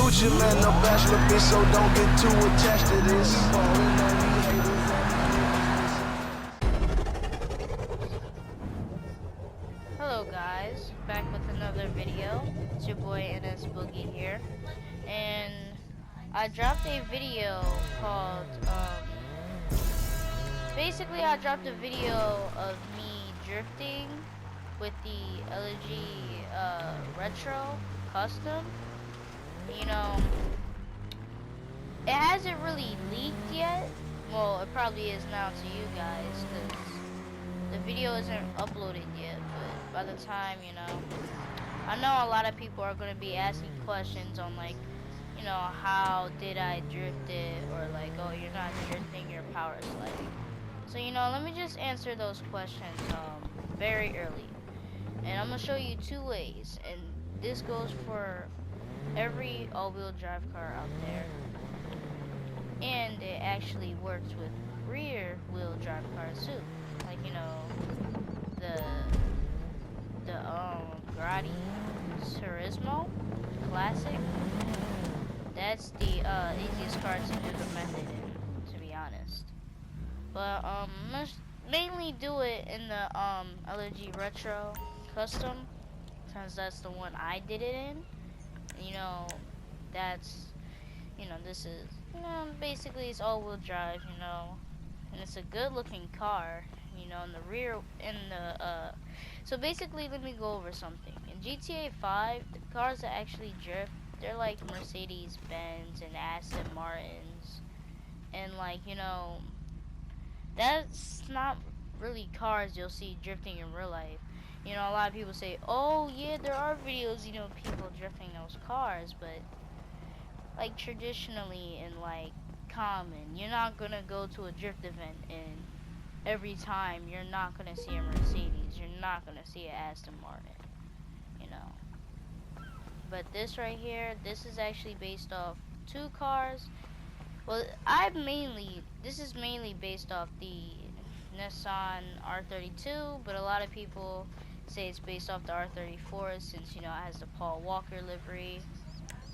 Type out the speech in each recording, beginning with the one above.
future, man, no bachelor bitch, so don't get too attached to this. Hello guys, back with another video. It's your boy NS Boogie here, and I dropped a video called basically I dropped a video of me drifting with the LG Retro Custom. You know, it hasn't really leaked yet. Well, it probably is now to you guys because the video isn't uploaded yet, but by the time, you know, I know a lot of people are going to be asking questions on, like, you know, how did I drift it, or like, oh, you're not drifting, you're power sliding. So, you know, let me just answer those questions very early. And I'm going to show you two ways, and this goes for every all-wheel drive car out there. And it actually works with rear wheel drive cars too. Like, you know, the Grotti Turismo Classic. That's the easiest car to do the method in, to be honest. But let's mainly do it in the LG Retro Custom, since that's the one I did it in. You know, that's, you know, this is, you know, basically it's all-wheel drive, you know, and it's a good-looking car, you know, in the rear, so basically, let me go over something. In GTA 5, the cars that actually drift, they're like Mercedes-Benz and Aston Martins, and, like, you know, that's not really cars you'll see drifting in real life. You know, a lot of people say, oh, yeah, there are videos, you know, people drifting those cars, but like traditionally and like common, you're not gonna go to a drift event and every time you're not gonna see a Mercedes, you're not gonna see an Aston Martin, you know. But this right here, this is actually based off two cars. Well, this is mainly based off the Nissan R32, but a lot of people say it's based off the R34 since, you know, it has the Paul Walker livery.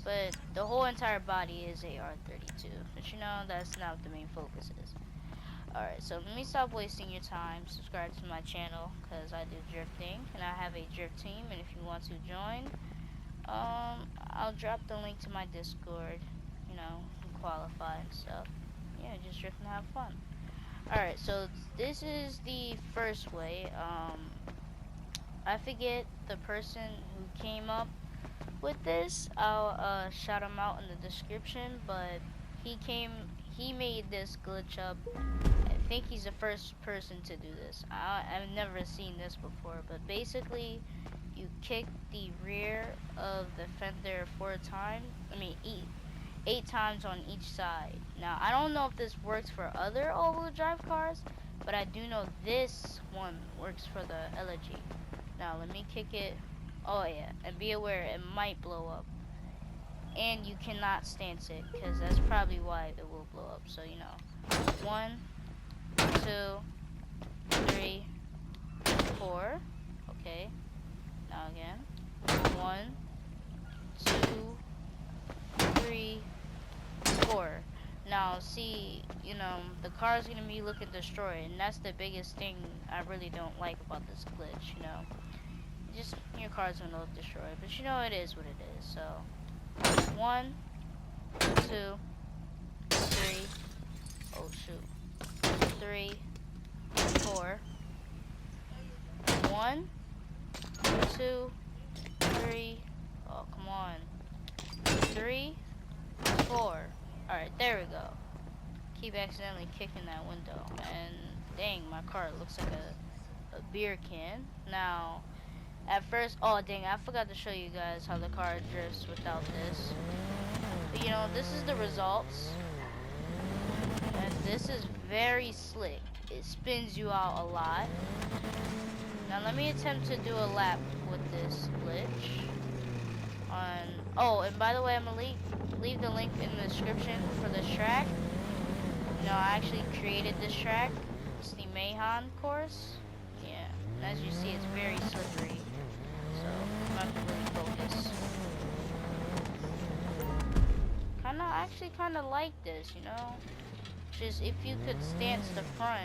But the whole entire body is a R32. But you know, that's not what the main focus is. Alright, so let me stop wasting your time. Subscribe to my channel, because I do drifting. And I have a drift team, and if you want to join, I'll drop the link to my Discord. You know, and qualify and stuff. Yeah, just drift and have fun. Alright, so this is the first way. I forget the person who came up with this. I'll shout him out in the description, but he made this glitch up. I think he's the first person to do this. I've never seen this before, but basically you kick the rear of the fender 8 times on each side. Now, I don't know if this works for other all-wheel drive cars, but I do know this one works for the LG. Now, let me kick it. Oh yeah, and be aware it might blow up, and you cannot stance it because that's probably why it will blow up. So, you know, 1, 2, 3, 4. Okay, now again, 1, 2, 3, 4. Now see, you know, the car's gonna be looking destroyed, and that's the biggest thing I really don't like about this glitch. You know, just your car's gonna look destroyed, but you know it is what it is. So 1, 2, 3, oh shoot, 3, 4, 1, 2, 3, oh come on, 3, 4. Alright, there we go. Keep accidentally kicking that window, and dang, my car looks like a beer can. Now, at first, oh dang, I forgot to show you guys how the car drifts without this. But you know, this is the results. And this is very slick. It spins you out a lot. Now let me attempt to do a lap with this glitch. Oh, and by the way, I'm gonna leave the link in the description for this track. You know, I actually created this track. It's the Mahon course. Yeah, and as you see, it's very slippery. So, I'm not really focused. actually kind of like this, you know. Just if you could stance the front,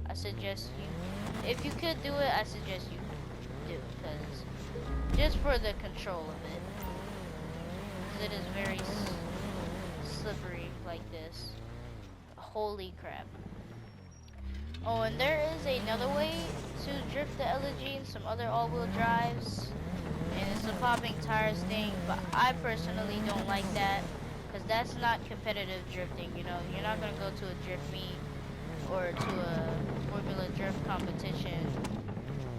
I suggest you. If you could do it, I suggest you do, because just for the control of it, 'cause it is very slippery like this. Holy crap. Oh, and there is another way to drift the LG and some other all-wheel drives, and it's the popping tires thing, but I personally don't like that, because that's not competitive drifting, you know. You're not going to go to a drift meet or to a Formula Drift competition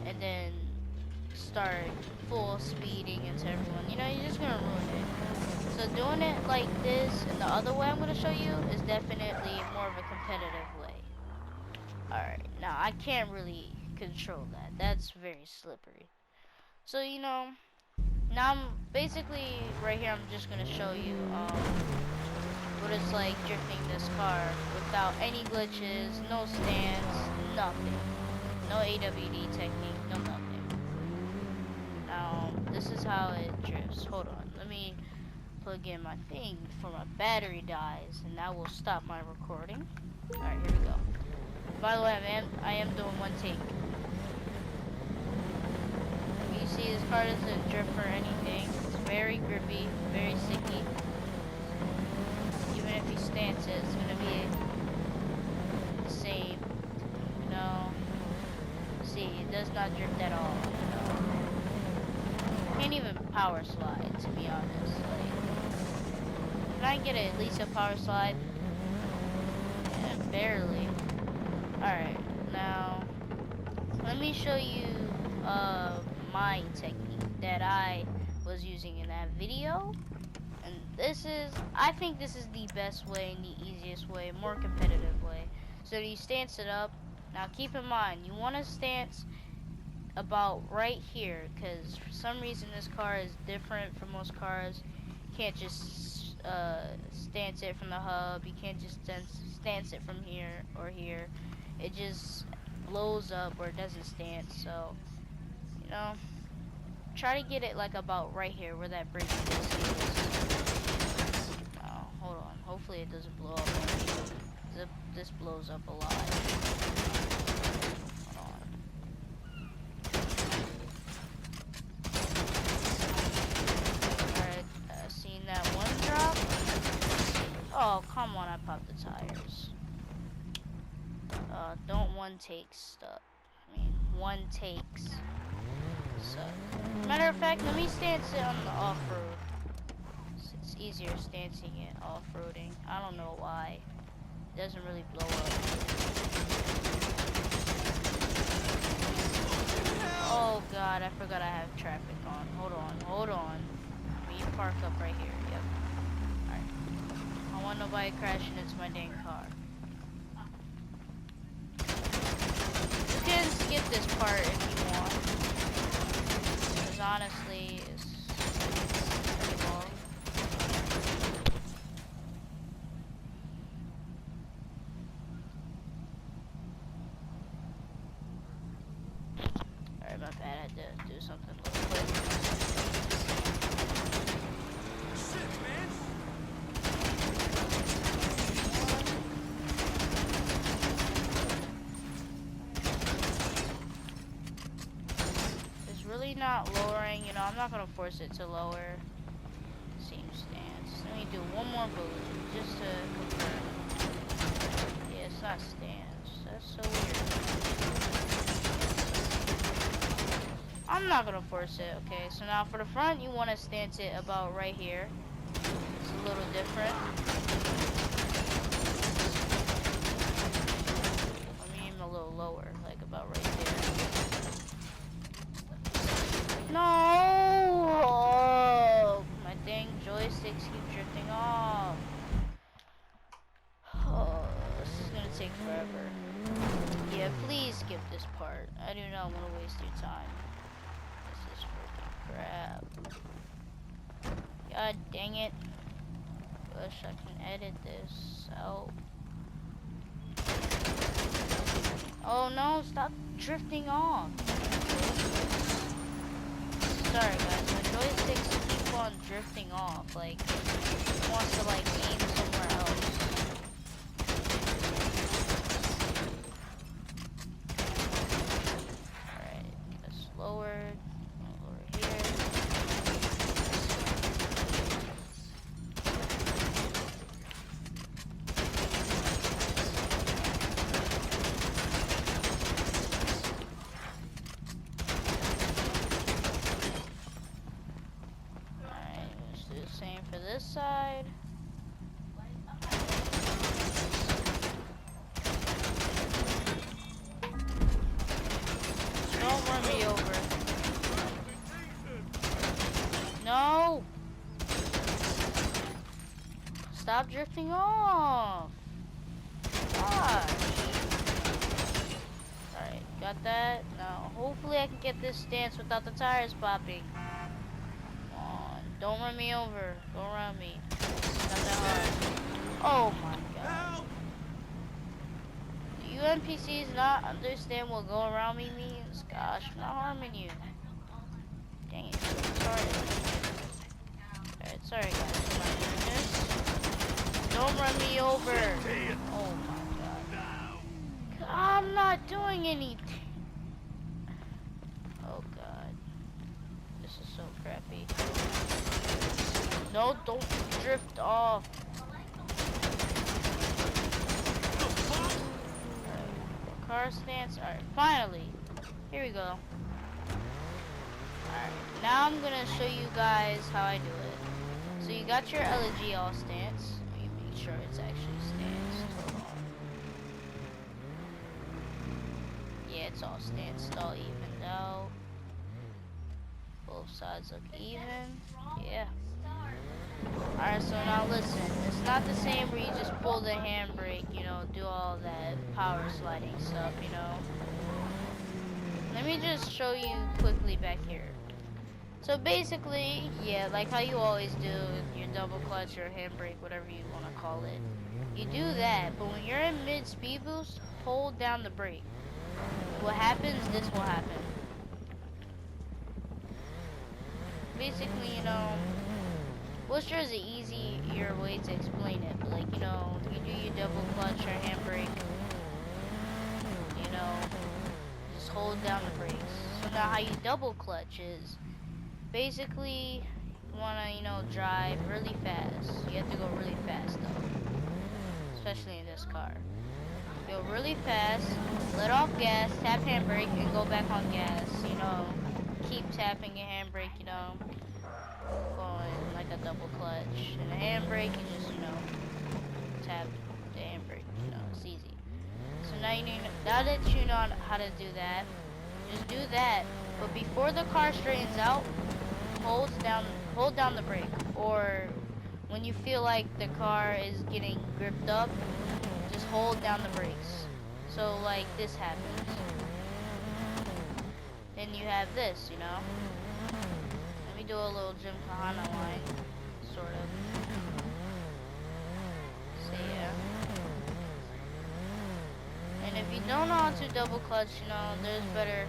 and then start full speeding into everyone. You know, you're just going to ruin it. So doing it like this and the other way I'm going to show you is definitely more of a competitive way. Alright, now I can't really control that. That's very slippery. So, you know, now I'm basically right here, I'm just going to show you what it's like drifting this car without any glitches, no stance, nothing. No AWD technique, no nothing. Now, this is how it drifts. Hold on, let me plug in my thing before my battery dies, and that will stop my recording. Alright, here we go. By the way, I am doing one take. You see, this car doesn't drift or anything. It's very grippy, very sticky. Even if you stance it, it's gonna be the same. You know. See, it does not drift at all. You know. Can't even power slide, to be honest. Like, can I get at least a power slide? Yeah, barely. Alright, now let me show you my technique that I was using in that video. And I think this is the best way and the easiest way, more competitive way. So you stance it up. Now keep in mind, you want to stance about right here, because for some reason this car is different from most cars. You can't just stance it from the hub. You can't just stance it from here or here. It just blows up or it doesn't stance. So, you know, try to get it like about right here where that brake disc is. Oh, hold on. Hopefully it doesn't blow up. This blows up a lot. Hold on. Alright, seen that one drop. Oh, come on, I popped the tires. Don't one take stuff. I mean, one takes. So, matter of fact, let me stance it on the off-road. It's easier stancing it off-roading. I don't know why. It doesn't really blow up. Oh god, I forgot I have traffic on. Hold on. Let me park up right here. Yep. Alright. I don't want nobody crashing into my dang car. You can skip this part if you want. Because honestly, it's pretty long. Alright, my bad. I had to do something real quick. Shit, man. It's really not lowering, you know, I'm not gonna force it to lower. Same stance. Let me do one more boost just to confirm. Yeah, it's not stance. That's so weird. I'm not gonna force it. Okay, so now for the front, you want to stance it about right here. It's a little different. Let me aim a little lower, like about right there. No! Oh, my dang joysticks keep drifting off. Oh, this is gonna take forever. Yeah, please skip this part. I do not want to waste your time. This is freaking crap. God dang it. Wish I can edit this out. Oh no, stop drifting off. Sorry guys, my joysticks keep on on drifting off. Like, it wants to like aim somewhere else. Alright, get us lower. Over here. Same for this side. Don't run me over. No! Stop drifting off. Gosh. Alright, got that. Now, hopefully I can get this stance without the tires popping. Don't run me over. Go around me. It's not that hard. Oh my god. Do you NPCs not understand what go around me means? Gosh, I'm not harming you. Dang it. Sorry. Alright, sorry guys. I'm not doing this. Don't run me over. Oh my god. I'm not doing anything. Oh god. This is so crappy. No, don't drift off. Right, car stance. Alright, finally. Here we go. Alright, now I'm gonna show you guys how I do it. So you got your LG all stance. Let me make sure it's actually stance. Hold on. Yeah, it's all stance. It's all evened out. Both sides look even. Yeah. Alright, so now listen, it's not the same where you just pull the handbrake, you know, do all that power sliding stuff, you know. Let me just show you quickly back here. So basically, yeah, like how you always do your double clutch or handbrake, whatever you want to call it. You do that, but when you're in mid speed boost, hold down the brake. What happens, this will happen. Basically, you know, well, sure is an easier way to explain it, but like, you know, you do your double clutch or handbrake, you know, just hold down the brakes. So now how you double clutch is, basically, you wanna, you know, drive really fast. You have to go really fast though, especially in this car. Go really fast, let off gas, tap handbrake, and go back on gas, you know, keep tapping your handbrake, you know, going like a double clutch. And a handbrake, you just, you know, tap the handbrake, you know, it's easy. So now now that you know how to do that, just do that. But before the car straightens out, hold down the brake. Or when you feel like the car is getting gripped up, just hold down the brakes. So like this happens. Then you have this, you know. Let me do a little Jim Kahana line, sort of. So yeah. And if you don't know how to double clutch, you know, there's better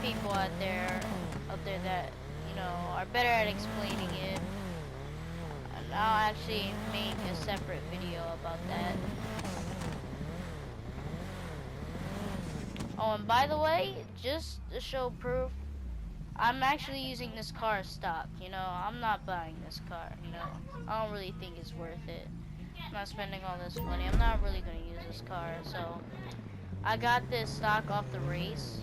people out there that, you know, are better at explaining it. And I'll actually make a separate video about that. Oh, and by the way, just to show proof, I'm actually using this car stock, you know. I'm not buying this car, you know. I don't really think it's worth it. I'm not spending all this money. I'm not really going to use this car, so I got this stock off the race.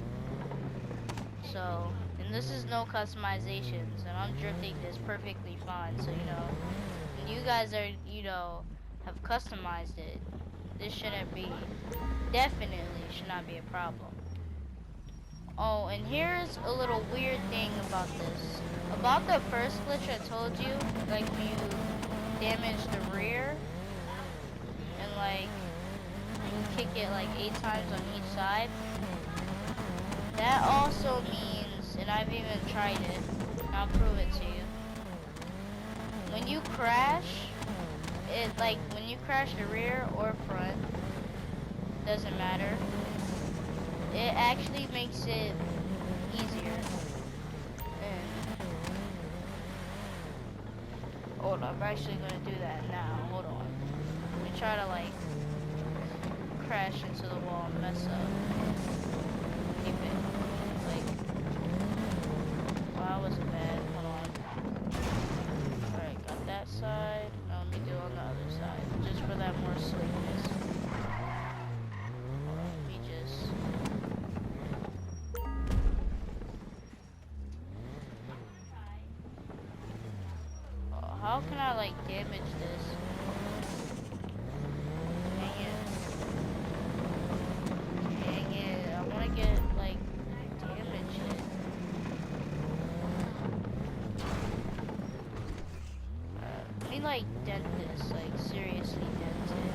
So, and this is no customizations, and I'm drifting this perfectly fine. So, you know, when you guys are, you know, have customized it, this shouldn't be, definitely should not be a problem. Oh, and here's a little weird thing about this. About the first glitch I told you, like when you damage the rear, and like, you kick it like 8 times on each side. That also means, and I've even tried it, and I'll prove it to you. When you crash, when you crash the rear or front, doesn't matter. It actually makes it easier. And Hold on, I'm actually gonna do that now. Hold on. Let me try to like crash into the wall and mess up. Keep it like. Oh, that wasn't bad. Hold on. Alright, got that side. Now let me do on the other side. Just for that more slickness. Hold on, let me just. Oh, how can I like damage this? Dang it. Dang it. I wanna get like damage it. Let me like dent this, like seriously dent it.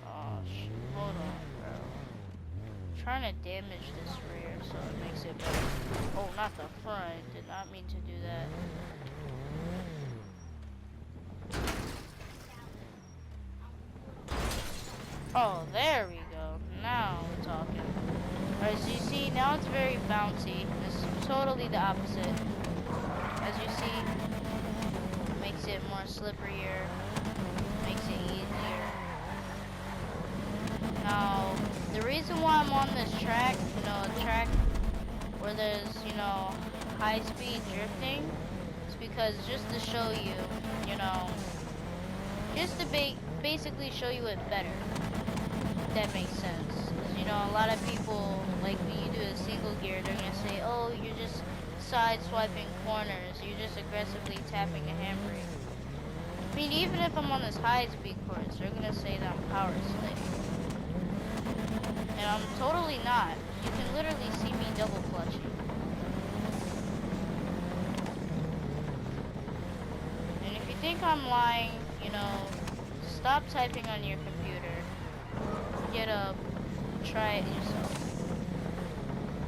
Oh shit, hold on, bro. I'm trying to damage this rear so it makes it better. Oh, not the front. Did not mean to do that. Oh, there we go. Now we're talking. Alright, so you see, now it's very bouncy. It's totally the opposite. As you see, makes it more slipperier, makes it easier. Now, the reason why I'm on this track, you know, a track where there's, you know, high-speed drifting, is because just to show you, you know, just to basically show you it better, if that makes sense. Because, you know, a lot of people, like when you do a single gear, they're going to say, oh, you're just side-swiping corners, you're just aggressively tapping a handbrake. I mean, even if I'm on this high-speed course, they're going to say that I'm power sliding. And I'm totally not. You can literally see me double clutching. And if you think I'm lying, you know, stop typing on your computer. Get up, try it yourself.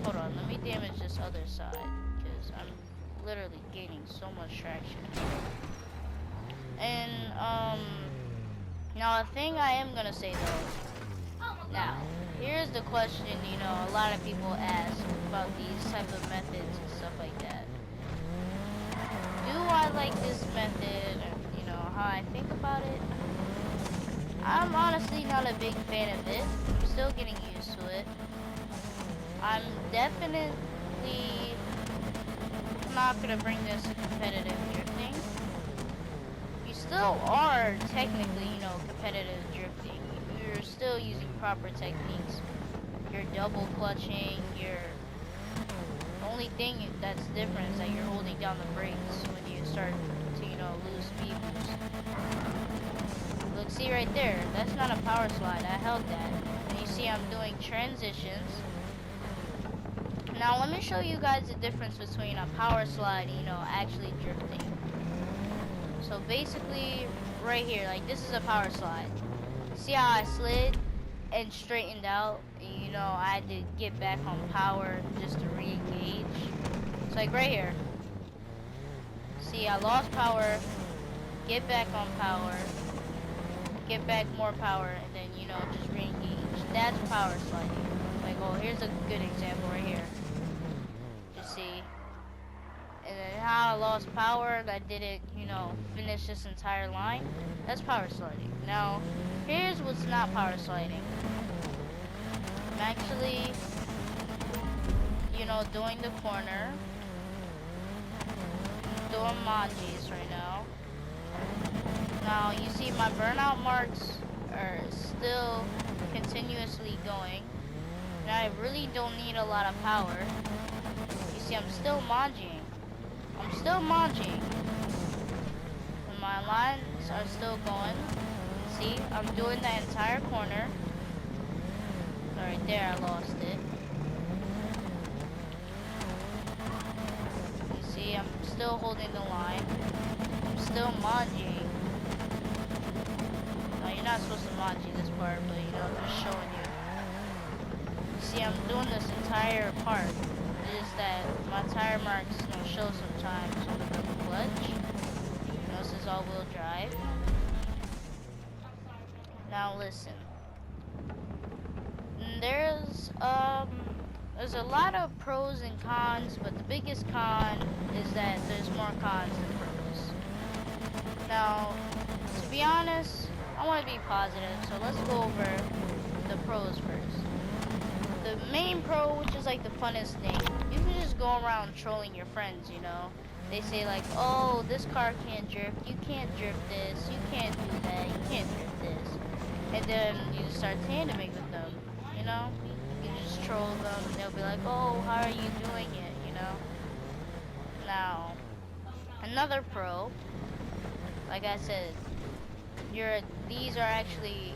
Hold on, let me damage this other side, because I'm literally gaining so much traction. And, now a thing I am gonna say though, now, here's the question, you know, a lot of people ask about these type of methods and stuff like that. Do I like this method, and, you know, how I think about it? I'm honestly not a big fan of it. I'm still getting used to it. I'm definitely not gonna bring this to competitive drifting. You still are technically, you know, competitive drifting. You're still using proper techniques. You're double clutching. The only thing that's different is that you're holding down the brakes when you start to, you know, lose speed boost. Look, see right there. That's not a power slide. I held that. And you see I'm doing transitions. Now let me show you guys the difference between a power slide and, you know, actually drifting. So basically, right here, like this is a power slide. See how I slid and straightened out? And, you know, I had to get back on power just to re-engage. It's like right here. See, I lost power, get back on power, get back more power, and then, you know, just re-engage. That's power sliding. Like, oh, here's a good example right here. Just see. And then how I lost power and I didn't, you know, finish this entire line. That's power sliding. Now, here's what's not power sliding. I'm actually, you know, doing the corner. Doing manjis right now. Now, you see my burnout marks are still continuously going. And I really don't need a lot of power. You see, I'm still manjiing. I'm still manjiing. And my lines are still going. See, I'm doing the entire corner. Right there, I lost it. You see, I'm still holding the line. I'm still manjiing. Now, you're not supposed to manji this part, but, you know, I'm just showing you. You see, I'm doing this entire part. It's just that my tire marks, you know, show sometimes on the double clutch. You know, this is all-wheel drive. Now listen. There's there's a lot of pros and cons, but the biggest con is that there's more cons than pros. Now, to be honest, I want to be positive, so let's go over the pros first. The main pro, which is like the funnest thing, you can just go around trolling your friends, you know. They say like, oh, this car can't drift, you can't drift this, you can't do that, you can't drift this. And then you just start tandeming with them, you know. You just troll them, and they'll be like, oh, how are you doing it, you know. Now, another pro, like I said, these are actually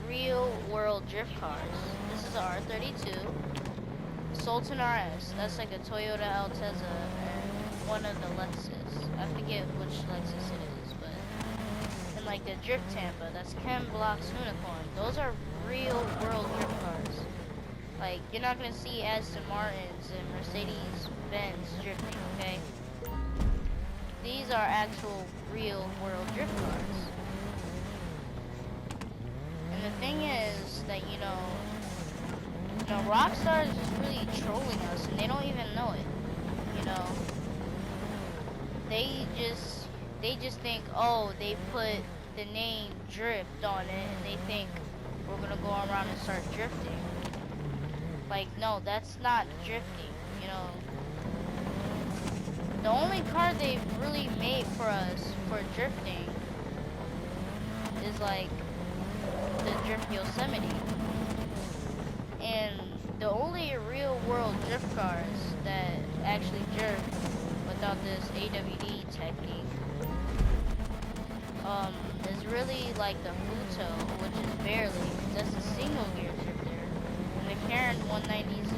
real world drift cars. This is a R32 Sultan RS. That's like a Toyota Altezza and one of the Lexus. I forget which Lexus it is, but and like the Drift Tampa. That's Ken Block's Unicorn. Those are real world drift cars. Like you're not gonna see Aston Martins and Mercedes Benz drifting. Okay, these are actual real world drift cars. And the thing is that, you know, Rockstar is just really trolling us, and they don't even know it. You know, they just think, oh, they put the name Drift on it, and they think we're gonna go around and start drifting. Like, no, that's not drifting. You know, the only car they've really made for us for drifting is like the Drift Yosemite. And the only real world drift cars that actually drift without this AWD technique is really like the Futo, which is barely, that's a single gear drifter, and the Karen 190Z.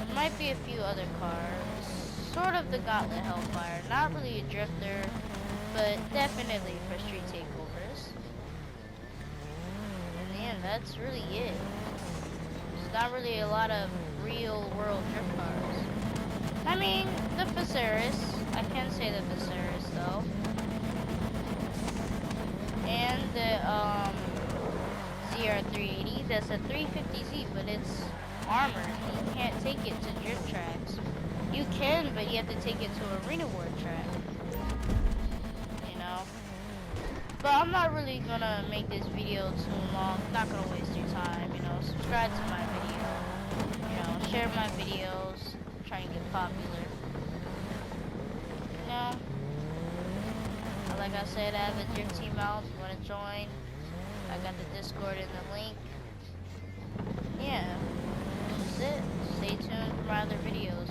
There might be a few other cars, sort of the Gauntlet Hellfire, not really a drifter, but definitely for street takeovers. And that's really it. There's not really a lot of real world drift cars. I mean, the Viserys. I can say the Viserys though. And the ZR380. That's a 350Z, but it's armored. You can't take it to drift tracks. You can, but you have to take it to a arena war track. You know. But I'm not really gonna make this video too long. Not gonna waste your time, you know. Subscribe to my video. You know, share my videos. Try and get popular. You know. Like I said, I have a drift team out. If you wanna join, I got the Discord in the link. Yeah. That's it. Stay tuned for my other videos.